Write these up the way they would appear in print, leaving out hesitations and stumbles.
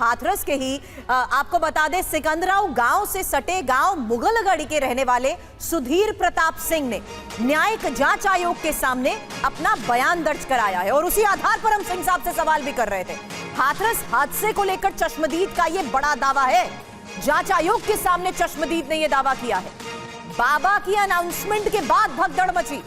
हाथरस के ही आपको बता दें, सिकंदराव गांव से सटे गांव मुगलगढ़ी के रहने वाले सुधीर प्रताप सिंह ने न्यायिक जांच आयोग के सामने अपना बयान दर्ज कराया है और उसी आधार पर हम सिंह साहब से सवाल भी कर रहे थे। हाथरस हादसे को लेकर चश्मदीद का यह बड़ा दावा है। जांच आयोग के सामने चश्मदीद ने यह दावा किया है। बाबा की अनाउंसमेंट के बाद भगदड़ मची।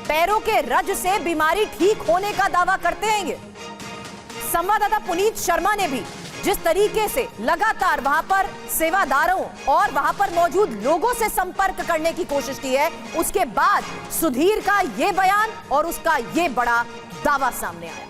पैरों के रज से बीमारी ठीक होने का दावा करते हैं ये। संवाददाता पुनीत शर्मा ने भी जिस तरीके से लगातार वहां पर सेवादारों और वहां पर मौजूद लोगों से संपर्क करने की कोशिश की है, उसके बाद सुधीर का यह बयान और उसका यह बड़ा दावा सामने आया।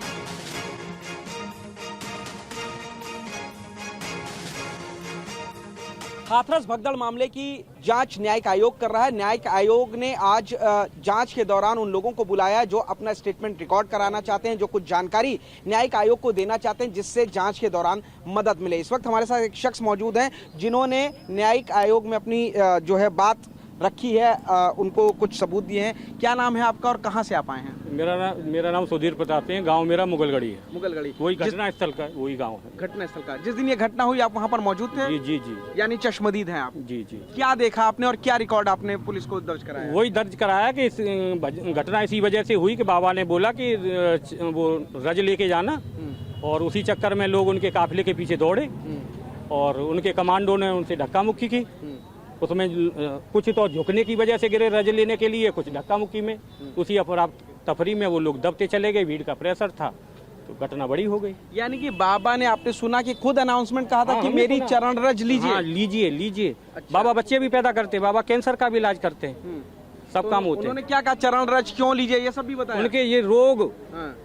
हाथरस भगदड़ मामले की जांच न्यायिक आयोग कर रहा है। न्यायिक आयोग ने आज जांच के दौरान उन लोगों को बुलाया जो अपना स्टेटमेंट रिकॉर्ड कराना चाहते हैं, जो कुछ जानकारी न्यायिक आयोग को देना चाहते हैं जिससे जांच के दौरान मदद मिले। इस वक्त हमारे साथ एक शख्स मौजूद हैं जिन्होंने न्यायिक आयोग में अपनी जो है बात रखी है, उनको कुछ सबूत दिए हैं। क्या नाम है आपका और कहाँ से आप आए हैं? मेरा नाम सुधीर प्रताप सिंह, गांव मेरा मुगलगढ़ी है। मुगलगढ़ी वही घटना स्थल का वही गांव है। घटना स्थल का जिस दिन ये घटना हुई आप वहाँ पर मौजूद थे? जी जी जी। यानी चश्मदीद हैं आप? जी जी। क्या देखा आपने और क्या रिकॉर्ड आपने पुलिस को दर्ज कराया? वही दर्ज कराया कि घटना इसी वजह से हुई कि बाबा ने बोला कि वो रज लेके जाना और उसी चक्कर में लोग उनके काफिले के पीछे दौड़े और उनके कमांडो ने उनसे धक्का मुक्की की। उसमें कुछ तो झुकने की वजह से गिरे रज लेने के लिए, कुछ धक्का मुक्की में, उसी अफरा तफरी में वो लोग दबते चले गए। भीड़ का प्रेशर था तो घटना बड़ी हो गई। यानी कि बाबा ने, आपने सुना कि खुद अनाउंसमेंट कहा था कि मेरी चरण रज लीजिए? हाँ, लीजिए लीजिए। अच्छा। बाबा बच्चे भी पैदा करते, बाबा कैंसर का भी इलाज करते हैं, सब तो काम होते हैं। उन्होंने क्या कहा, चरण रज क्यों लीजिए, ये सब भी बताया? उनके ये रोग,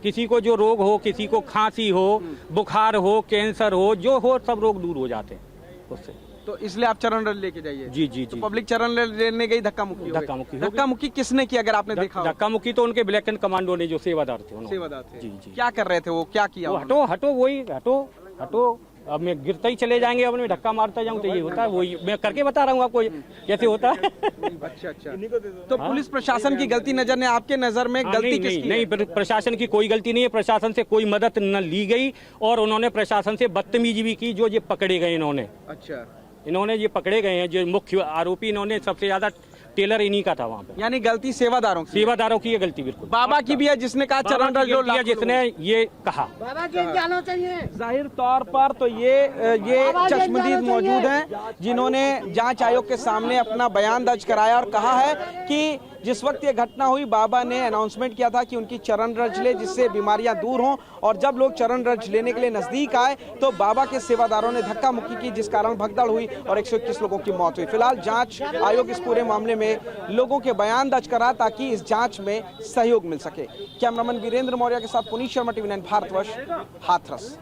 किसी को जो रोग हो, किसी को खांसी हो, बुखार हो, कैंसर हो, जो हो सब रोग दूर हो जाते हैं उससे। तो इसलिए आप चरण रज लेके जाइए? जी जी जी। तो पब्लिक चरण रज लेने गई, धक्का मुक्की किसने की, अगर आपने देखा? धक्का मुक्की तो उनके ब्लैक एंड कमांडो ने, जो सेवादार थे। सेवादार थे? जी जी। क्या कर रहे थे वो, क्या किया? हटो हटो, वही हटो हटो। अब मैं गिरता ही चले जाएंगे, अब मैं धक्का मारता जाऊं तो ये होता है। वही मैं करके बता रहा हूँ आपको कैसे होता है। अच्छा अच्छा। तो पुलिस प्रशासन की गलती नजर ने, आपके नजर में गलती किसकी? नहीं, प्रशासन की कोई गलती नहीं है। प्रशासन से कोई मदद न ली गई और उन्होंने प्रशासन से बदतमीजी भी की, जो ये पकड़े गए इन्होंने। अच्छा, इन्होंने ये पकड़े गए हैं जो मुख्य आरोपी, इन्होंने सबसे ज्यादा टेलर इन्हीं का था वहाँ पे। यानी गलती सेवादारों की है गलती बिल्कुल। बाबा की भी है जिसने कहा चरण रज लो, जिसने ये कहा। बाबा की जाना चाहिए। जाहिर तौर पर तो ये चश्मदीद मौजूद हैं जिन्होंने जांच आयोग के सामने अपना बयान दर्ज कराया और कहा है कि जिस वक्त ये घटना हुई बाबा ने अनाउंसमेंट किया था कि उनकी चरण रज ले जिससे बीमारियां दूर हों, और जब लोग चरण रज लेने के लिए नजदीक आए तो बाबा के सेवादारों ने धक्का मुक्की की, जिस कारण भगदड़ हुई और 121 लोगों की मौत हुई। फिलहाल जांच आयोग इस पूरे मामले में लोगों के बयान दर्ज करा ताकि इस जांच में सहयोग मिल सके। कैमरामैन वीरेंद्र मौर्य के साथ पुनीत शर्मा, TV9 भारतवर्ष, हाथरस।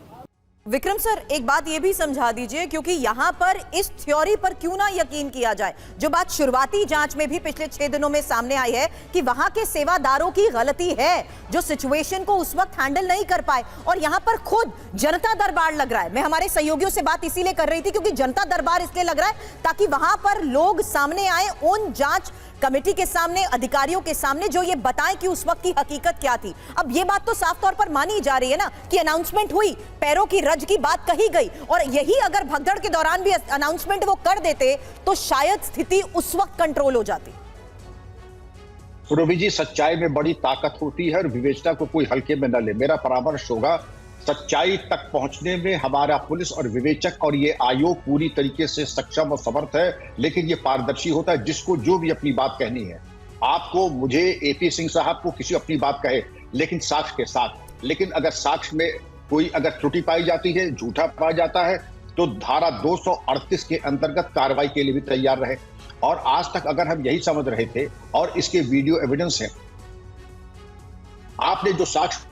विक्रम सर, एक बात ये भी समझा दीजिए, क्योंकि यहां पर इस थ्योरी पर क्यों ना यकीन किया जाए जो बात शुरुआती जांच में भी पिछले 6 दिनों में सामने आई है कि वहां के सेवादारों की गलती है जो सिचुएशन को उस वक्त हैंडल नहीं कर पाए, और यहां पर खुद जनता दरबार लग रहा है। मैं हमारे सहयोगियों से बात इसीलिए कर रही थी क्योंकि जनता दरबार इसलिए लग रहा है ताकि वहां पर लोग सामने आए, उन जांच कमेटी के सामने, अधिकारियों के सामने, जो ये बताएं कि उस वक्त की हकीकत क्या थी। अब ये बात तो साफ तौर पर मानी जा रही है ना कि अनाउंसमेंट हुई, पैरों की रज की बात कही गई, और यही अगर भगदड़ के दौरान भी अनाउंसमेंट वो कर देते तो शायद स्थिति उस वक्त कंट्रोल हो जाती। रवि जी, सच्चाई में बड़ी ताकत होती है और विवेचना को कोई हल्के में न ले। मेरा परामर्श होगा, सच्चाई तक पहुंचने में हमारा पुलिस और विवेचक और ये आयोग पूरी तरीके से सक्षम और समर्थ है, लेकिन ये पारदर्शी होता है। जिसको जो भी अपनी बात कहनी है, आपको, मुझे, AP सिंह साहब को किसी अपनी बात कहे, लेकिन साक्ष्य के साथ। लेकिन अगर साक्ष्य में कोई अगर त्रुटि पाई जाती है, झूठा पाया जाता है, तो धारा 238 के अंतर्गत कार्रवाई के लिए भी तैयार रहे। और आज तक अगर हम यही समझ रहे थे, और इसके वीडियो एविडेंस है, आपने जो साक्ष्य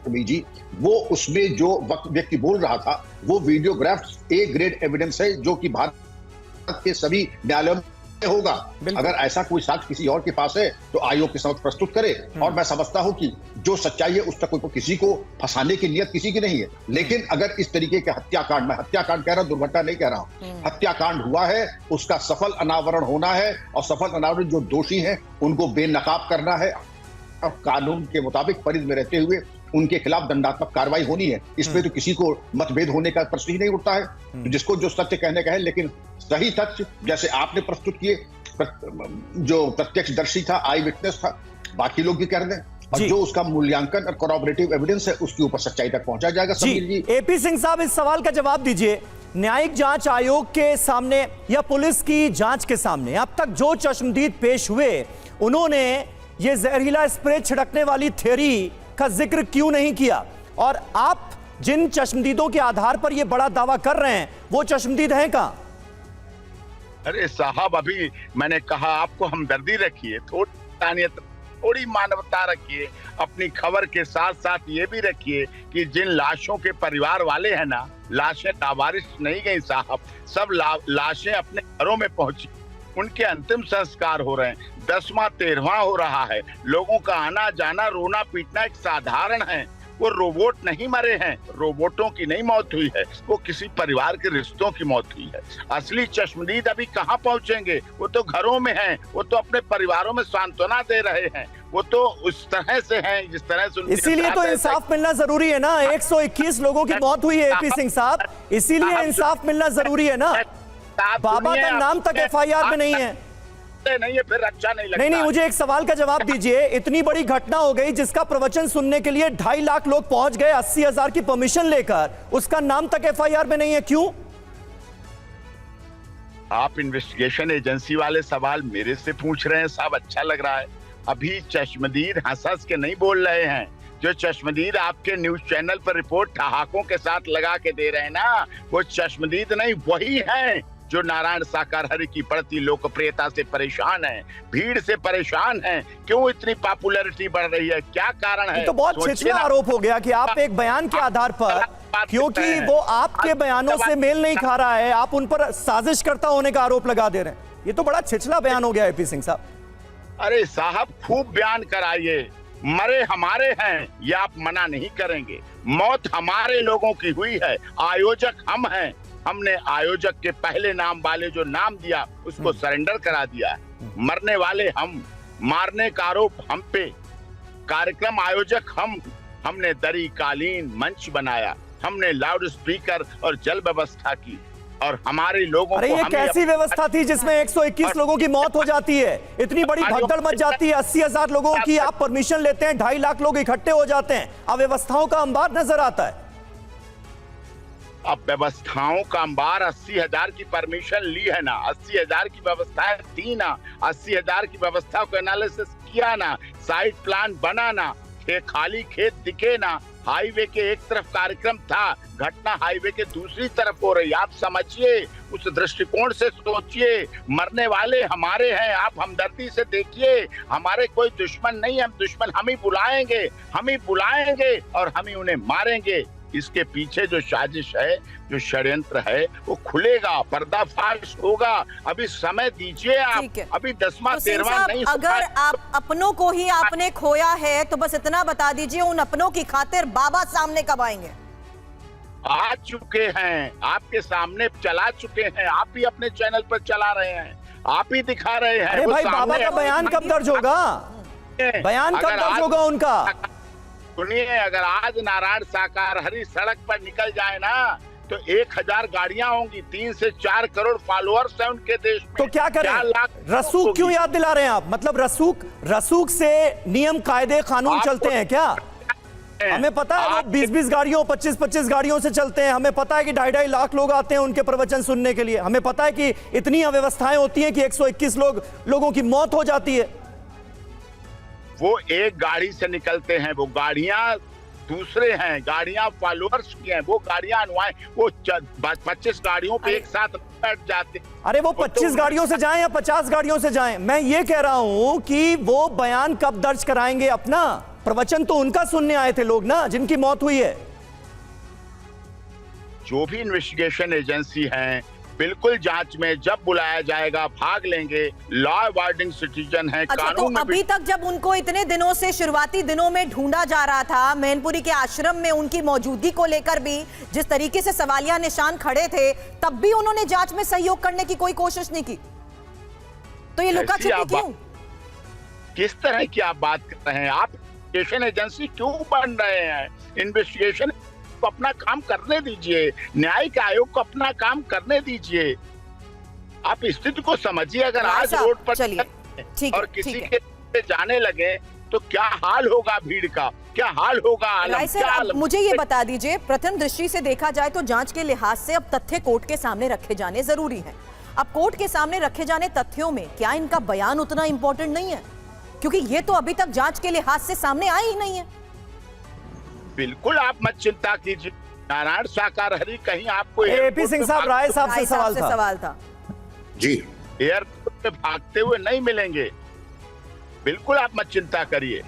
जी, वो उसमें जो व्यक्ति बोल रहा था वो वीडियोग्राफ A ग्रेड एविडेंस है, जो कि भारत के सभी न्यायालयों में होगा। अगर ऐसा कोई साक्ष्य किसी और के पास है तो आयोग के समक्ष प्रस्तुत करे। और मैं समझता हूं कि जो सच्चाई है उस तक कोई किसी को फंसाने की नियत किसी की नहीं है। लेकिन अगर इस तरीके के हत्याकांड, मैं हत्याकांड कह रहा हूं, दुर्घटना नहीं कह रहा हूं, हत्याकांड हुआ है, उसका सफल अनावरण होना है, और सफल अनावरण जो दोषी है उनको बेनकाब करना है और कानून के मुताबिक परिधि में रहते हुए उनके खिलाफ दंडात्मक कार्रवाई होनी है। इसमें तो किसी को मतभेद होने का प्रश्न ही नहीं उठता है। तो जिसको जो सत्य कहने का है, लेकिन सही तथ्य जैसे आपने प्रस्तुत किए, जो प्रत्यक्षदर्शी था, आई विटनेस था, बाकी लोग भी कर दें, और जो उसका मूल्यांकन और कोऑपरेटिव एविडेंस है उसके ऊपर सच्चाई तक पहुंचा जाएगा। समीर जी, एपी सिंह साहब, इस सवाल का जवाब दीजिए। न्यायिक जांच आयोग के सामने या पुलिस की जांच के सामने अब तक जो चश्मदीद पेश हुए, उन्होंने ये जहरीला स्प्रे छिड़कने वाली थ्योरी का जिक्र क्यों नहीं किया? और आप जिन चश्मदीदों के आधार पर ये बड़ा दावा कर रहे हैं, वो चश्मदीद हैं कहां? अरे साहब, अभी मैंने कहा आपको हमदर्दी रखिए, थोड़ी मानवता रखिए, अपनी खबर के साथ साथ ये भी रखिए कि जिन लाशों के परिवार वाले हैं ना, लाशें लावारिस नहीं गई साहब, सब लाशें अपने घरों में पहुंची, उनके अंतिम संस्कार हो रहे हैं, 10वां 13वां हो रहा है। लोगों का आना जाना, रोना पीटना एक साधारण है। वो रोबोट नहीं मरे हैं, रोबोटों की नहीं मौत हुई है, वो किसी परिवार के रिश्तों की मौत हुई है। असली चश्मदीद अभी कहाँ पहुंचेंगे? वो तो घरों में हैं, वो तो अपने परिवारों में सांत्वना दे रहे हैं, वो तो उस तरह से हैं जिस तरह से। इसीलिए तो इंसाफ मिलना जरूरी है ना। 121 लोगों की मौत हुई है एपी सिंह साहब, इसीलिए इंसाफ मिलना जरूरी है ना। बाबा का नाम तक FIR में नहीं है। नहीं है, फिर अच्छा नहीं लगता। नहीं, मुझे एक सवाल का जवाब दीजिए। इतनी बड़ी घटना हो गई जिसका प्रवचन सुनने के लिए 2.5 लाख लोग पहुंच गए 80,000 की परमिशन लेकर, उसका नाम तक FIR में नहीं है, क्यों? आप इन्वेस्टिगेशन एजेंसी वाले सवाल मेरे से पूछ रहे हैं साहब, अच्छा लग रहा है। अभी चश्मदीद हंस के नहीं बोल रहे हैं। जो चश्मदीद आपके न्यूज चैनल पर रिपोर्ट ठहाकों के साथ लगा के दे रहे हैं ना, वो चश्मदीद नहीं, वही हैं जो नारायण साकारहरि की बढ़ती लोकप्रियता से परेशान हैं, भीड़ से परेशान हैं। क्यों इतनी पॉपुलैरिटी बढ़ रही है, क्या कारण है? तो बहुत छिछला आरोप हो गया कि आप एक बयान के आधार पर, क्योंकि वो आपके बयानों से मेल नहीं खा रहा है, आप उन पर साजिशकर्ता होने का आरोप लगा दे रहे हैं। ये तो बड़ा छिछला बयान हो गया एपी सिंह साहब। अरे साहब, खूब बयान कराइए, मरे हमारे हैं, ये आप मना नहीं करेंगे। मौत हमारे लोगों की हुई है, आयोजक हम हैं। हमने आयोजक के पहले नाम वाले जो नाम दिया उसको सरेंडर करा दिया है। मरने वाले हम, मारने का आरोप हम पे, कार्यक्रम आयोजक हमने दरी कालीन मंच बनाया, हमने लाउड स्पीकर और जल व्यवस्था की, और हमारे लोगों अरे को ये कैसी व्यवस्था थी जिसमें 121 लोगों की मौत हो जाती है, इतनी बड़ी भगदड़ मच जाती है, 80,000 लोगों की आप परमिशन लेते हैं, 2.5 लाख लोग इकट्ठे हो जाते हैं, अव्यवस्थाओं का अंबार नजर आता है। अब व्यवस्थाओं का अंबार, 80,000 की परमिशन ली है ना, 80,000 की व्यवस्थाएं थी ना, 80,000 की व्यवस्था को एनालिसिस किया ना, साइट प्लान बना ना, खाली खेत दिखे ना, हाईवे के एक तरफ कार्यक्रम था, घटना हाईवे के दूसरी तरफ हो रही। आप समझिए, उस दृष्टिकोण से सोचिए। मरने वाले हमारे हैं, आप हमदर्दी से देखिए। हमारे कोई दुश्मन नहीं है, हम दुश्मन हम ही बुलाएंगे और हम ही उन्हें मारेंगे। इसके पीछे जो साजिश है, जो षड्यंत्र है, वो खुलेगा, पर्दाफाश होगा। अभी समय दीजिए आप, अभी 10वां 13वां नहीं। अगर आप अपनों को ही आपने खोया है तो बस इतना बता दीजिए, उन अपनों की खातिर बाबा सामने कब आएंगे? आ चुके हैं, आपके सामने चला चुके हैं, आप ही अपने चैनल पर चला रहे हैं, आप ही दिखा रहे हैं। अरे भाई, बाबा का बयान कब दर्ज होगा? बयान कब दर्ज होगा उनका? सुनिए, अगर आज नारायण साकारहरि सड़क पर निकल जाए ना, तो 1000 गाड़ियां होंगी, 3 से 4 करोड़ फॉलोअर्स हैं उनके देश में। तो क्या करें? रसूख क्यों याद दिला रहे हैं आप? मतलब रसूख से नियम कायदे कानून चलते हैं क्या? हमें पता है वो 20-20 गाड़ियों, 25-25 गाड़ियों से चलते हैं। हमें पता है कि 2.5 लाख लोग आते हैं उनके प्रवचन सुनने के लिए। हमें पता है कि इतनी अव्यवस्थाएं होती हैं कि 121 लोगों की मौत हो जाती है। वो एक गाड़ी से निकलते हैं, वो गाड़ियां दूसरे हैं, गाड़ियां फॉलोअर्स की हैं, वो गाड़ियां अनुयायी, वो 25 गाड़ियों पे एक साथ बैठ जाते। अरे वो 25 गाड़ियों से जाएं या 50 गाड़ियों से जाएं, मैं ये कह रहा हूं कि वो बयान कब दर्ज कराएंगे अपना? प्रवचन तो उनका सुनने आए थे लोग ना, जिनकी मौत हुई है। जो भी इन्वेस्टिगेशन एजेंसी हैं, बिल्कुल जांच में जब बुलाया जाएगा भाग लेंगे। लॉ अबाइडिंग सिटीजन है। अच्छा, तो अभी तक जब उनको इतने दिनों से, शुरुआती दिनों में ढूंढा जा रहा था, मैनपुरी के आश्रम में उनकी मौजूदगी को लेकर भी जिस तरीके से सवालिया निशान खड़े थे, तब भी उन्होंने जांच में सहयोग करने की कोई कोशिश नहीं की। तो ये लुका छिपी क्यों? किस तरह की आप बात कर रहे हैं? आप इन्वेस्टिगेशन एजेंसी क्यों बन रहे हैं? इन्वेस्टिगेशन को अपना काम करने दीजिए, न्यायिक आयोग को अपना काम करने दीजिए। आप स्थिति को समझिए। अगर राय आज साहब, रोड पर चलिए, ठीक है, और किसी ठीक है। के जाने लगे तो क्या हाल होगा भीड़ का, क्या हाल होगा आलम, राय सर, क्या अब आलम? मुझे ये बता दीजिए, प्रथम दृष्टि से देखा जाए तो जांच के लिहाज से अब तथ्य कोर्ट के सामने रखे जाने जरूरी हैं। अब कोर्ट के सामने रखे जाने तथ्यों में क्या इनका बयान उतना इंपॉर्टेंट नहीं है? क्योंकि ये तो अभी तक जांच के लिहाज से सामने आए ही नहीं है। बिल्कुल आप मत चिंता कीजिए, नारायण साकारहरी कहीं आपको एपी सिंह साहब, राय साहब से राय साहब से सवाल था। सवाल था। जी एयरपोर्ट पे भागते हुए नहीं मिलेंगे। बिल्कुल आप मत चिंता करिए।